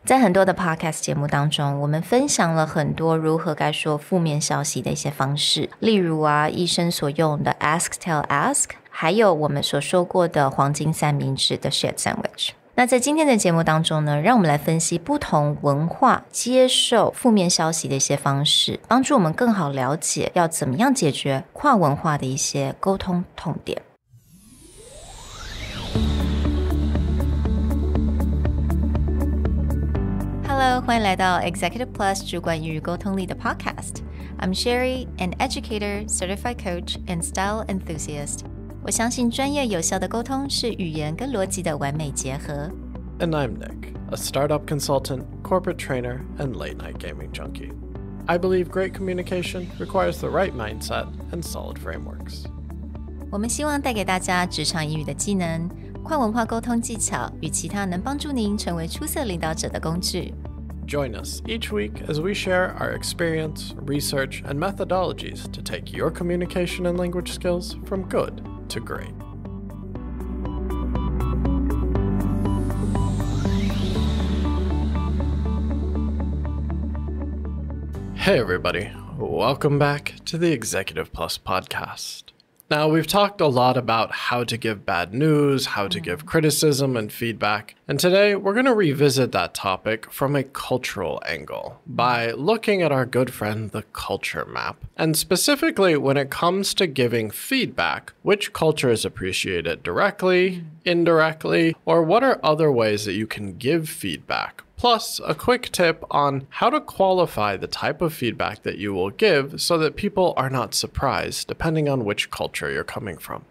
在很多的 podcast 节目当中，我们分享了很多如何该说负面消息的一些方式，例如医生所用的 ask tell ask， 还有我们所说过的黄金三明治的 shit sandwich。那在今天的节目当中呢，让我们来分析不同文化接受负面消息的一些方式，帮助我们更好了解要怎么样解决跨文化的一些沟通痛点。Hello， 欢迎来到 Executive Plus 主管与沟通力的 Podcast。I'm Sherry, an educator, certified coach, and style enthusiast. 我相信专业有效的沟通是语言跟逻辑的完美结合。And I'm Nick, a startup consultant, corporate trainer, and late-night gaming junkie. I believe great communication requires the right mindset and solid frameworks. 我们希望带给大家职场英语的技能、跨文化沟通技巧与其他能帮助您成为出色领导者的工具。Join us each week as we share our experience, research, and methodologies to take your communication and language skills from good to great. Hey everybody, welcome back to the Executive Plus podcast. Now, we've talked a lot about how to give bad news, how to give criticism and feedback, and today we're going to revisit that topic from a cultural angle by looking at our good friend, the Cultrure Map. And specifically, when it comes to giving feedback, which cultures appreciate it directly, indirectly, or what are other ways that you can give feedback? Plus, a quick tip on how to qualify the type of feedback that you will give so that people are not surprised, depending on which culture you're coming from.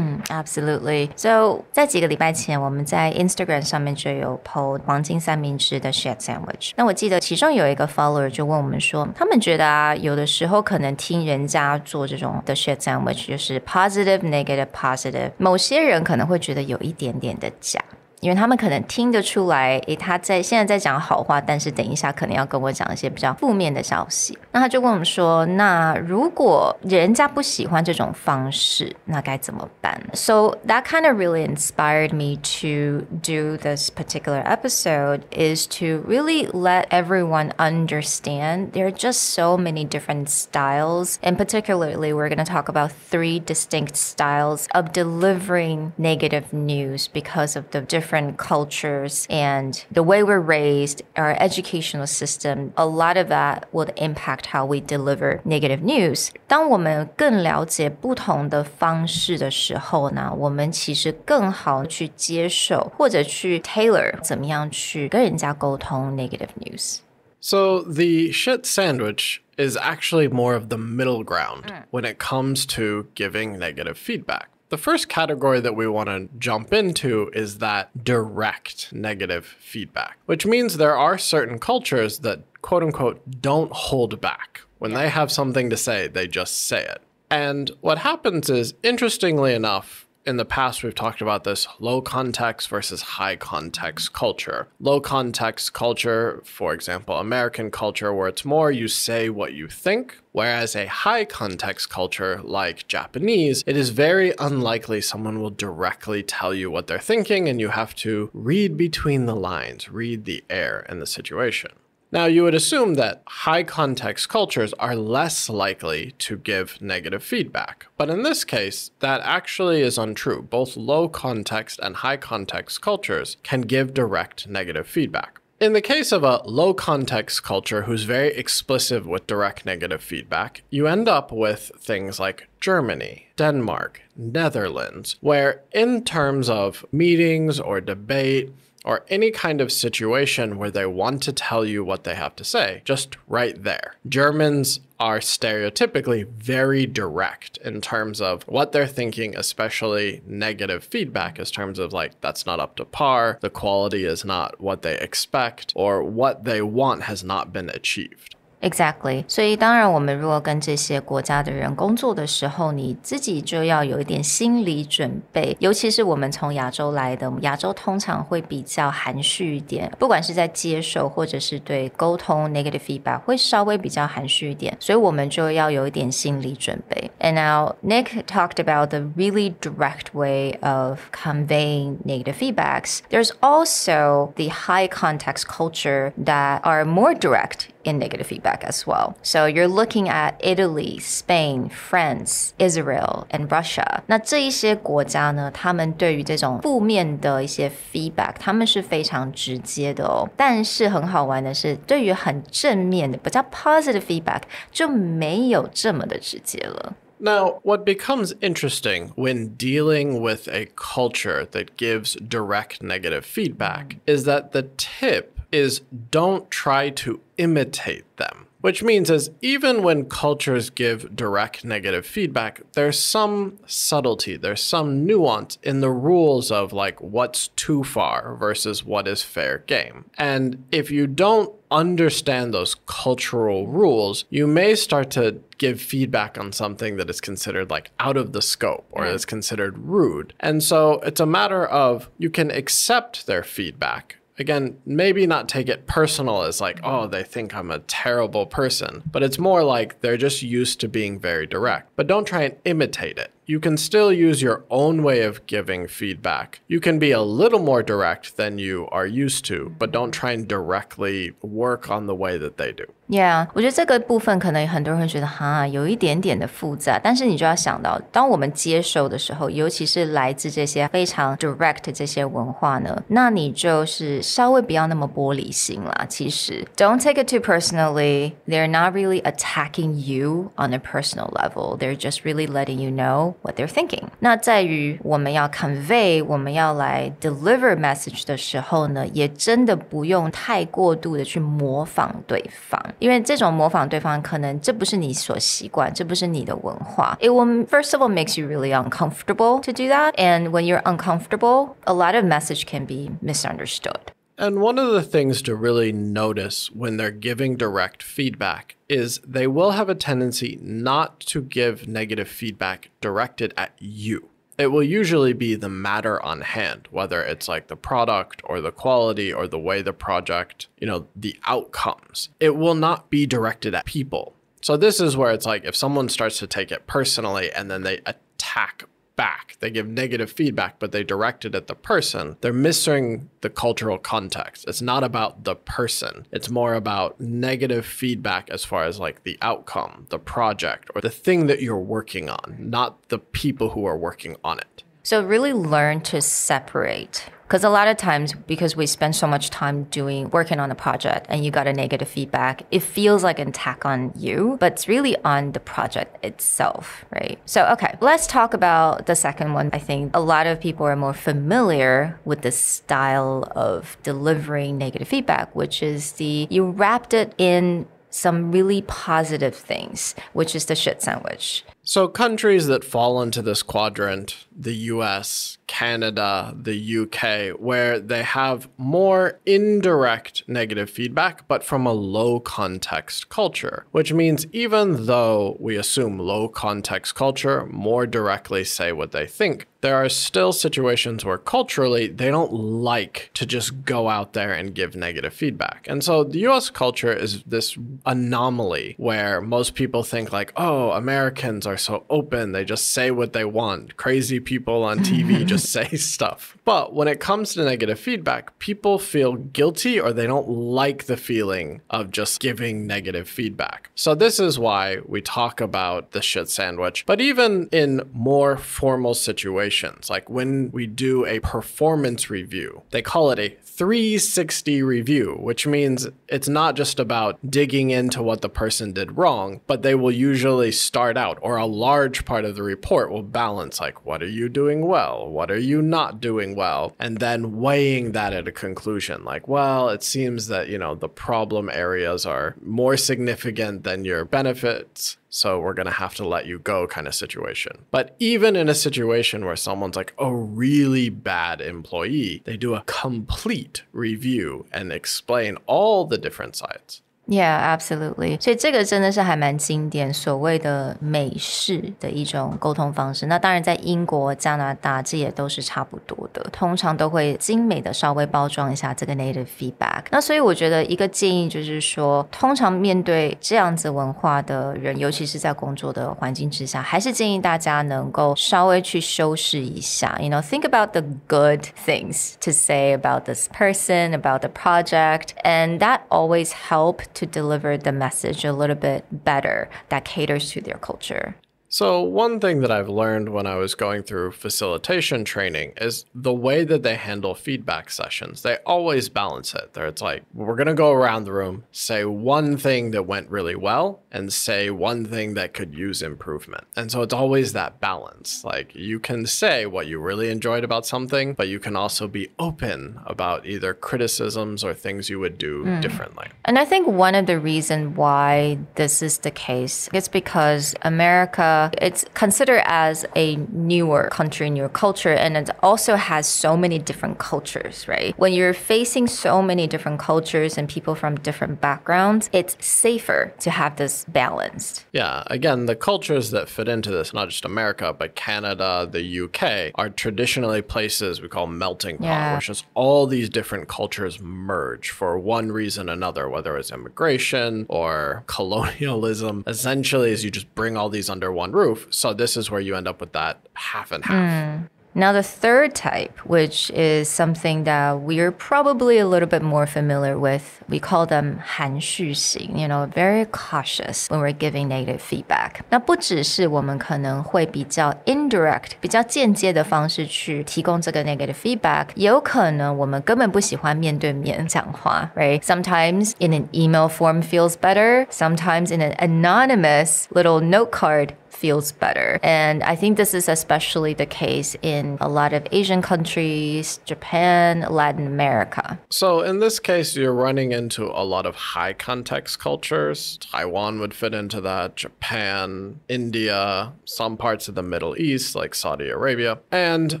Absolutely. So, 在几个礼拜前，我们在 Instagram 上面就有 po 黄金三明治的 shit sandwich。那我记得其中有一个 follower 就问我们说，他们觉得有的时候可能听人家做这种的 shit sandwich，就是 positive, negative, positive， 某些人可能会觉得有一点点的假。因为他们可能听得出来，他现在在讲好话，但是等一下可能要跟我讲一些比较负面的消息。那他就问我们说，那如果人家不喜欢这种方式，那该怎么办？ So that kind of really inspired me to do this particular episode is to really let everyone understand there are just so many different styles. And particularly, we're going to talk about 3 distinct styles of delivering negative news because of the different cultures and the way we're raised, our educational system, a lot of that will impact how we deliver negative news. 当我们更了解不同的方式的时候呢，我们其实更好去接受或者去 tailor 怎么样去跟人家沟通 negative news. So the shit sandwich is actually more of the middle ground when it comes to giving negative feedback. The first category that we want to jump into is that direct negative feedback, which means there are certain cultures that, quote unquote, don't hold back. When they have something to say, they just say it. And what happens is, interestingly enough, in the past, we've talked about this low context versus high context culture. Low context culture, for example, American culture, where it's more you say what you think, whereas a high context culture like Japanese, it is very unlikely someone will directly tell you what they're thinking, and you have to read between the lines, read the air in the situation. Now, you would assume that high context cultures are less likely to give negative feedback. But in this case, that actually is untrue. Both low context and high context cultures can give direct negative feedback. In the case of a low context culture who's very explicit with direct negative feedback, you end up with things like Germany, Denmark, Netherlands, where in terms of meetings or debate, or any kind of situation where they want to tell you what they have to say, just right there. Germans are stereotypically very direct in terms of what they're thinking, especially negative feedback in terms of like, that's not up to par, the quality is not what they expect, or what they want has not been achieved. Exactly. 所以当然我们如果跟这些国家的人工作的时候，你自己就要有一点心理准备，尤其是我们从亚洲来的，亚洲通常会比较含蓄一点，不管是在接受或者是对沟通 negative feedback 会稍微比较含蓄一点，所以我们就要有一点心理准备。And now Nick talked about the really direct way of conveying negative feedbacks. There's also the high context culture that are more direct in negative feedback as well. So you're looking at Italy, Spain, France, Israel, and Russia. 那这一些国家呢，他们对于这种负面的一些 feedback， 他们是非常直接的哦。但是很好玩的是，对于很正面的比较 positive feedback， 就没有这么的直接了。Now, what becomes interesting when dealing with a culture that gives direct negative feedback is that the tip is don't try to imitate them. Which means is even when cultures give direct negative feedback, there's some subtlety, there's some nuance in the rules of like what's too far versus what is fair game. And if you don't understand those cultural rules, you may start to give feedback on something that is considered like out of the scope or is considered rude. And so it's a matter of you can accept their feedback. Again, maybe not take it personal as like, oh, they think I'm a terrible person, but it's more like they're just used to being very direct. But don't try and imitate it. You can still use your own way of giving feedback. You can be a little more direct than you are used to, but don't try and directly work on the way that they do. Yeah, 我觉得这个部分可能很多人会觉得哈有一点点的复杂，但是你就要想到，当我们接受的时候，尤其是来自这些非常 direct 这些文化呢，那你就是稍微不要那么玻璃心啦。其实 don't take it too personally. They're not really attacking you on a personal level. They're just really letting you know what they're thinking. 那在于我们要 convey, 我们要来 deliver message 的时候呢，也真的不用太过度的去模仿对方。因为这种模仿对方可能这不是你所习惯，这不是你的文化。It will, first of all, makes you really uncomfortable to do that. And when you're uncomfortable, a lot of message can be misunderstood. And one of the things to really notice when they're giving direct feedback is they will have a tendency not to give negative feedback directed at you. It will usually be the matter on hand, whether it's like the product or the quality or the way the project, the outcomes. It will not be directed at people. So this is where it's like if someone starts to take it personally and then they attack back, they give negative feedback, but they direct it at the person, they're missing the cultural context. It's not about the person. It's more about negative feedback as far as like the outcome, the project, or the thing that you're working on, not the people who are working on it. So really learn to separate. Because a lot of times, because we spend so much time working on a project and you got a negative feedback, it feels like an attack on you, but it's really on the project itself, right? So, okay, let's talk about the second one. I think a lot of people are more familiar with the style of delivering negative feedback, which is you wrapped it in some really positive things, which is the shit sandwich. So countries that fall into this quadrant, the US, Canada, the UK, where they have more indirect negative feedback, but from a low context culture, which means even though we assume low context culture more directly say what they think, there are still situations where culturally they don't like to just go out there and give negative feedback. And so the US culture is this anomaly where most people think like, oh, Americans are so open, they just say what they want. Crazy people on TV just say stuff. But when it comes to negative feedback, people feel guilty or they don't like the feeling of just giving negative feedback. So this is why we talk about the shit sandwich. But even in more formal situations, like when we do a performance review, they call it a 360 review, which means it's not just about digging into what the person did wrong, but they will usually start out, or a large part of the report will balance like, what are you doing well? What are you not doing well? And then weighing that at a conclusion, like, well, it seems that, the problem areas are more significant than your benefits, so we're going to have to let you go kind of situation. But even in a situation where someone's like a really bad employee, they do a complete review and explain all the different sides. Yeah, absolutely. 所以这个真的是还蛮经典，所谓的美式的一种沟通方式。那当然在英国、加拿大这也都是差不多的，通常都会精美的稍微包装一下这个 native feedback。那所以我觉得一个建议就是说，通常面对这样子文化的人，尤其是在工作的环境之下，还是建议大家能够稍微去修饰一下。You know, think about the good things to say about this person, about the project, and that always help to deliver the message a little bit better that caters to their culture. So one thing that I've learned when I was going through facilitation training is the way that they handle feedback sessions. They always balance it. It's like, we're going to go around the room, say one thing that went really well, and say one thing that could use improvement. And so it's always that balance. Like, you can say what you really enjoyed about something, but you can also be open about either criticisms or things you would do differently. And I think one of the reasons why this is the case is because America, it's considered as a newer country, newer culture, and it also has so many different cultures, right? When you're facing so many different cultures and people from different backgrounds, it's safer to have this balanced. Yeah, again, the cultures that fit into this, not just America, but Canada, the UK, are traditionally places we call melting pot, where just all these different cultures merge for one reason or another, whether it's immigration or colonialism. Essentially, is you just bring all these under one roof. So this is where you end up with that half and half. Now, the third type, which is something that we're probably a little bit more familiar with, we call them 含蓄型, you know, very cautious when we're giving negative feedback. 那不只是我们可能会比较 indirect, 比较间接的方式去提供这个 negative feedback, 也有可能我们根本不喜欢面对面讲话, right? Sometimes in an email form feels better. Sometimes in an anonymous little note card feels better. And I think this is especially the case in a lot of Asian countries, Japan, Latin America. So in this case, you're running into a lot of high context cultures. Taiwan would fit into that, Japan, India, some parts of the Middle East, like Saudi Arabia, and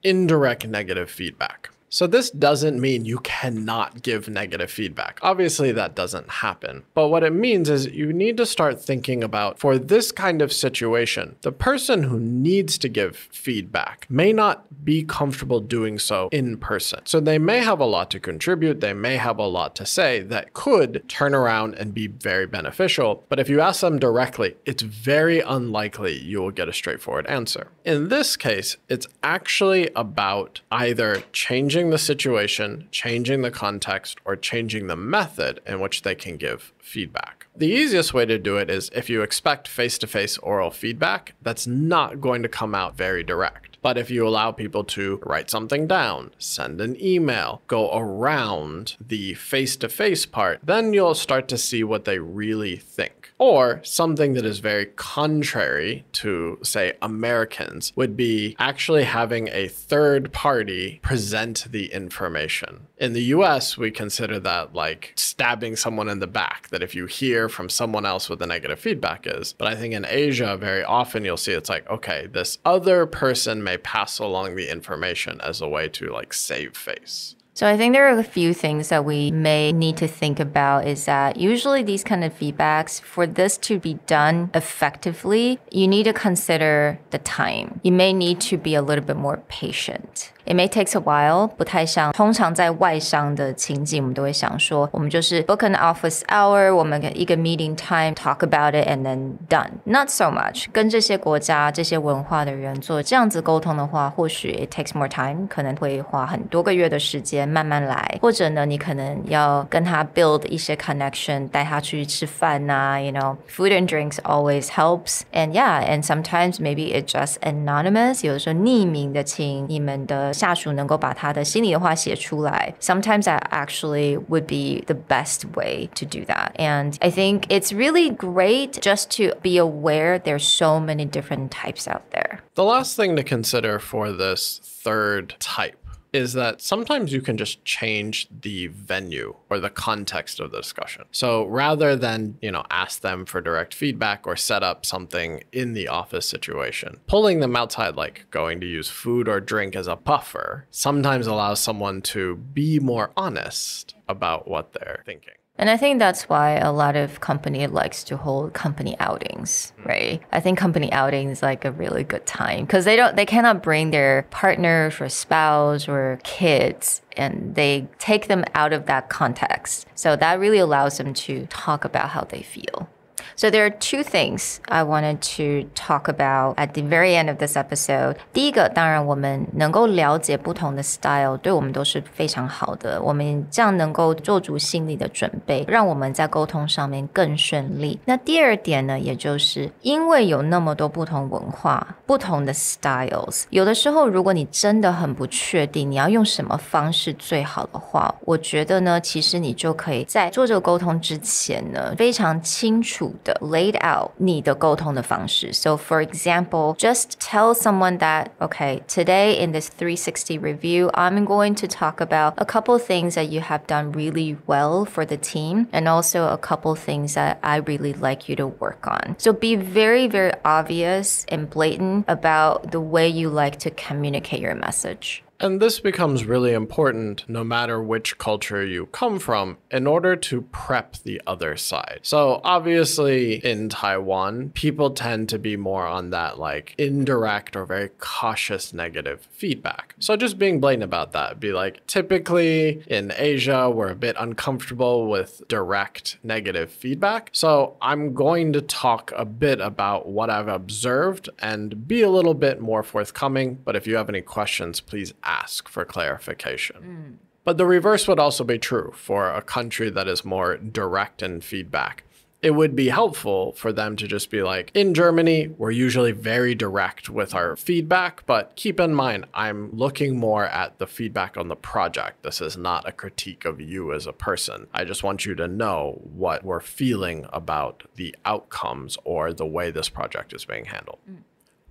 indirect negative feedback. So this doesn't mean you cannot give negative feedback. Obviously, that doesn't happen. But what it means is you need to start thinking about, for this kind of situation, the person who needs to give feedback may not be comfortable doing so in person. So they may have a lot to contribute. They may have a lot to say that could turn around and be very beneficial. But if you ask them directly, it's very unlikely you will get a straightforward answer. In this case, it's actually about either changing the situation, changing the context, or changing the method in which they can give feedback. The easiest way to do it is if you expect face-to-face oral feedback, that's not going to come out very direct. But if you allow people to write something down, send an email, go around the face-to-face part, then you'll start to see what they really think. Or something that is very contrary to, say, Americans would be actually having a third party present the information. In the US, we consider that like stabbing someone in the back, that if you hear from someone else what the negative feedback is. But I think in Asia, very often you'll see it's like, okay, this other person may pass along the information as a way to like save face. So I think there are a few things that we may need to think about is that usually these kind of feedbacks, for this to be done effectively, you need to consider the time. You may need to be a little bit more patient. It may take a while, 不太像通常在外商的情景，我们都会想说，我们就是 book an office hour, 我们一个 meeting time, talk about it, and then done. Not so much. 跟这些国家、这些文化的人做这样子沟通的话，或许 it takes more time, 可能会花很多个月的时间慢慢来，或者呢，你可能要跟他 build 一些 connection, 带他去吃饭啊 you know, food and drinks always helps. And yeah, and sometimes maybe it's just anonymous, 有的时候匿名的请你们的下属能够把他的心里的话写出来. Sometimes that actually would be the best way to do that. And I think it's really great just to be aware there's so many different types out there. The last thing to consider for this third type is that sometimes you can just change the venue or the context of the discussion. So rather than, ask them for direct feedback or set up something in the office situation, pulling them outside, like going to use food or drink as a buffer, sometimes allows someone to be more honest about what they're thinking. And I think that's why a lot of company likes to hold company outings, right? I think company outings is like a really good time because they cannot bring their partners or spouse or kids and they take them out of that context. So that really allows them to talk about how they feel. So there are two things I wanted to talk about at the very end of this episode. 第一个，当然我们能够了解不同的 style 对我们都是非常好的，我们这样能够做足心理的准备，让我们在沟通上面更顺利。那第二点呢，也就是因为有那么多不同文化、不同的 styles， 有的时候如果你真的很不确定你要用什么方式最好的话，我觉得呢，其实你就可以在做这个沟通之前呢，非常清楚的 laid out 你的沟通的方式。So for example, just tell someone that, okay, today in this 360 review, I'm going to talk about a couple things that you have done really well for the team and also a couple things that I really like you to work on. So be very, very obvious and blatant about the way you like to communicate your message. And this becomes really important no matter which culture you come from in order to prep the other side. So obviously in Taiwan, people tend to be more on that like indirect or very cautious negative feedback. So just being blatant about that, be like, typically in Asia, we're a bit uncomfortable with direct negative feedback. So I'm going to talk a bit about what I've observed and be a little bit more forthcoming. But if you have any questions, please ask for clarification. But the reverse would also be true for a country that is more direct in feedback. It would be helpful for them to just be like, in Germany, we're usually very direct with our feedback, but keep in mind, I'm looking more at the feedback on the project. This is not a critique of you as a person. I just want you to know what we're feeling about the outcomes or the way this project is being handled.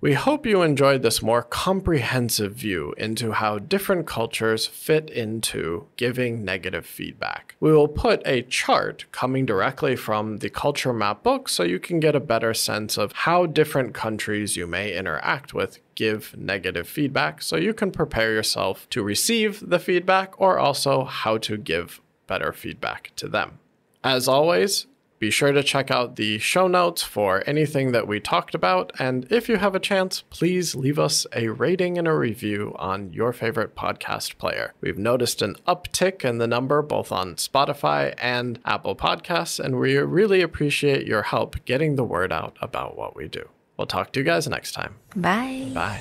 We hope you enjoyed this more comprehensive view into how different cultures fit into giving negative feedback. We will put a chart coming directly from the Cultrure Map book so you can get a better sense of how different countries you may interact with give negative feedback so you can prepare yourself to receive the feedback or also how to give better feedback to them. As always, be sure to check out the show notes for anything that we talked about. And if you have a chance, please leave us a rating and a review on your favorite podcast player. We've noticed an uptick in the number both on Spotify and Apple Podcasts, and we really appreciate your help getting the word out about what we do. We'll talk to you guys next time. Bye. Bye.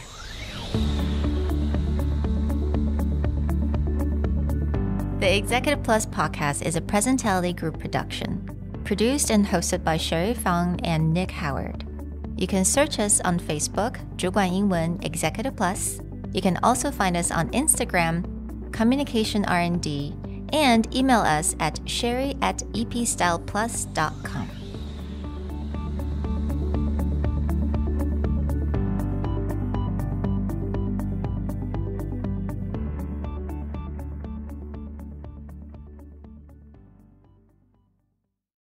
The Executive Plus podcast is a Presentality Group production. Produced and hosted by Sherry Fang and Nick Howard. You can search us on Facebook, 主管英文 Executive Plus. You can also find us on Instagram, Communication R&D, and email us at sherry@epstyleplus.com.